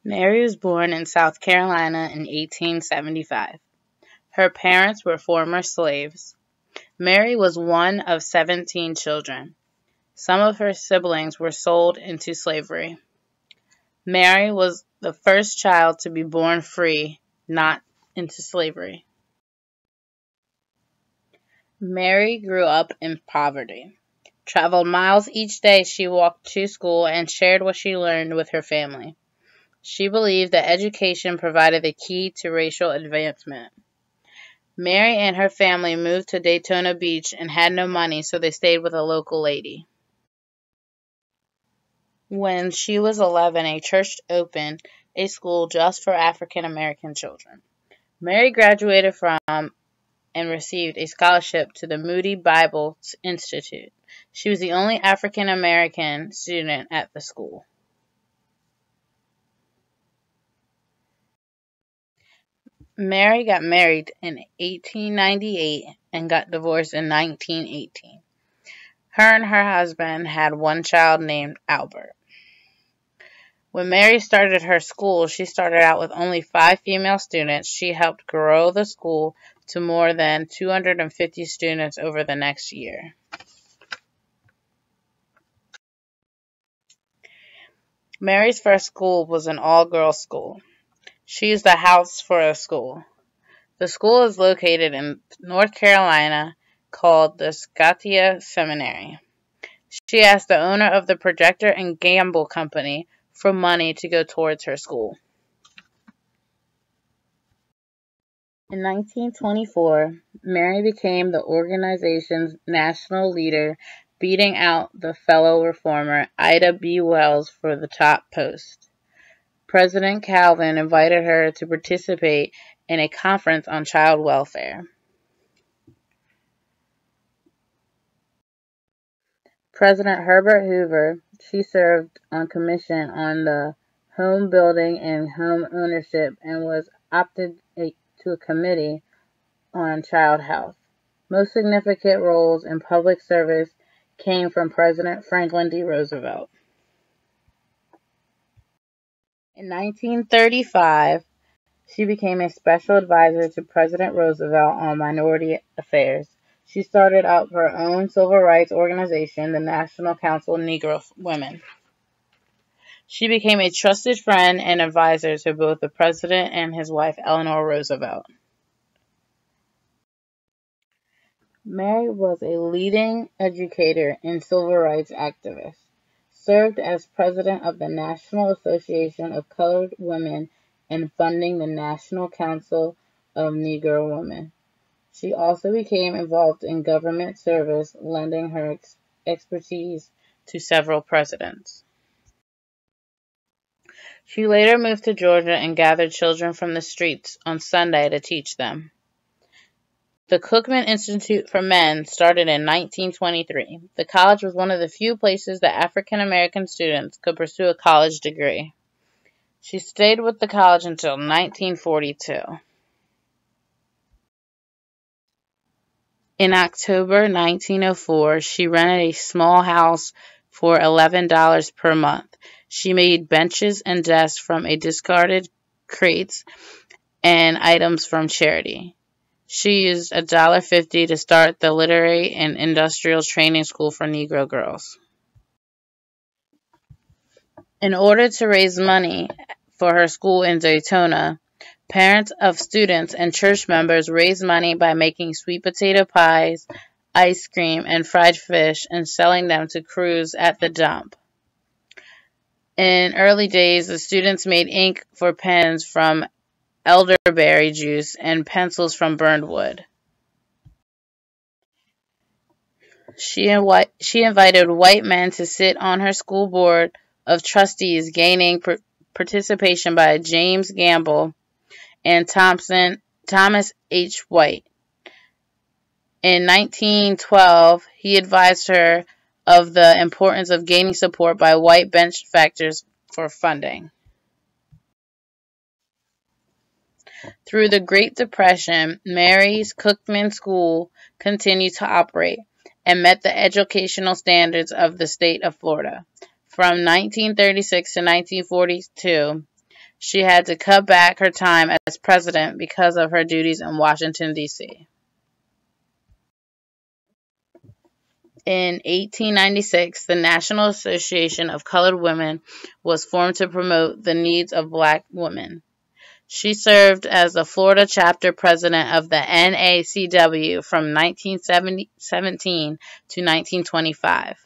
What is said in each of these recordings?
Mary was born in South Carolina in 1875. Her parents were former slaves. Mary was one of 17 children. Some of her siblings were sold into slavery. Mary was the first child to be born free, not into slavery. Mary grew up in poverty. Traveled miles each day, she walked to school and shared what she learned with her family. She believed that education provided the key to racial advancement. Mary and her family moved to Daytona Beach and had no money, so they stayed with a local lady. When she was 11, a church opened a school just for African American children. Mary graduated from and received a scholarship to the Moody Bible Institute. She was the only African American student at the school. Mary got married in 1898 and got divorced in 1918. Her and her husband had one child named Albert. When Mary started her school, she started out with only 5 female students. She helped grow the school to more than 250 students over the next year. Mary's first school was an all-girls school. She used the house for a school. The school is located in North Carolina, called the SOWK Seminary. She asked the owner of the Procter and Gamble Company for money to go towards her school. In 1924, Mary became the organization's national leader, beating out the fellow reformer Ida B. Wells for the top post. President Calvin invited her to participate in a conference on child welfare. President Herbert Hoover, she served on commission on the home building and home ownership and was opted to a committee on child health. Most significant roles in public service came from President Franklin D. Roosevelt. In 1935, she became a special advisor to President Roosevelt on minority affairs. She started up her own civil rights organization, the National Council of Negro Women. She became a trusted friend and advisor to both the president and his wife, Eleanor Roosevelt. Mary was a leading educator and civil rights activist. Served as president of the National Association of Colored Women and funding the National Council of Negro Women. She also became involved in government service, lending her expertise to several presidents. She later moved to Georgia and gathered children from the streets on Sunday to teach them. The Cookman Institute for Men started in 1923. The college was one of the few places that African American students could pursue a college degree. She stayed with the college until 1942. In October 1904, she rented a small house for $11 per month. She made benches and desks from discarded crates and items from charity. She used $1.50 to start the Literary and Industrial Training School for Negro girls. In order to raise money for her school in Daytona, parents of students and church members raised money by making sweet potato pies, ice cream, and fried fish and selling them to crews at the dump. In early days, the students made ink for pens from elderberry juice and pencils from burned wood. She invited white men to sit on her school board of trustees, gaining participation by James Gamble and Thomas H. White. In 1912, he advised her of the importance of gaining support by white benefactors for funding. Through the Great Depression, Mary's Cookman School continued to operate and met the educational standards of the state of Florida. From 1936 to 1942, She had to cut back her time as president because of her duties in Washington, D.C. In 1896, the National Association of Colored Women was formed to promote the needs of black women. She served as the Florida chapter president of the NACW from 1917 to 1925.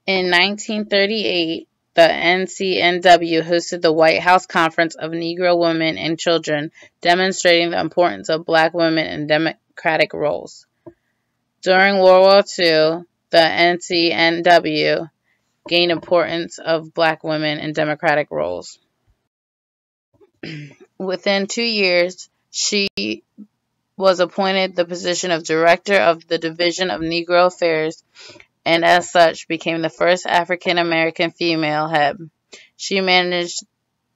In 1938, the NCNW hosted the White House Conference of Negro Women and Children, demonstrating the importance of black women in democratic roles. During World War II, the NCNW gained importance of black women in democratic roles. Within 2 years, she was appointed the position of Director of the Division of Negro Affairs, and as such became the first African American female head. She managed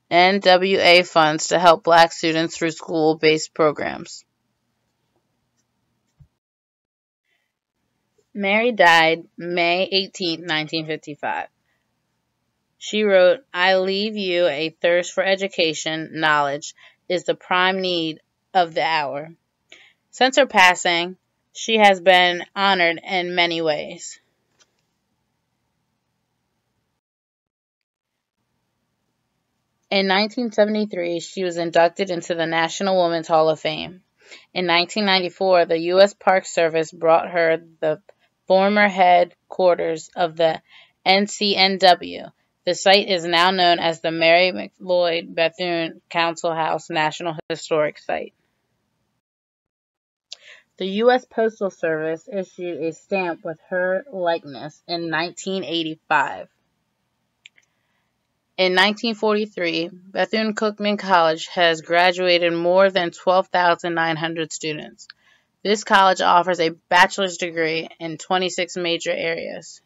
NWA funds to help black students through school-based programs. Mary died May 18, 1955. She wrote, "I leave you a thirst for education. Knowledge is the prime need of the hour." Since her passing, she has been honored in many ways. In 1973, she was inducted into the National Women's Hall of Fame. In 1994, the U.S. Park Service brought her the former headquarters of the NCNW. The site is now known as the Mary McLeod Bethune Council House National Historic Site. The U.S. Postal Service issued a stamp with her likeness in 1985. In 1943, Bethune-Cookman College has graduated more than 12,900 students. This college offers a bachelor's degree in 26 major areas.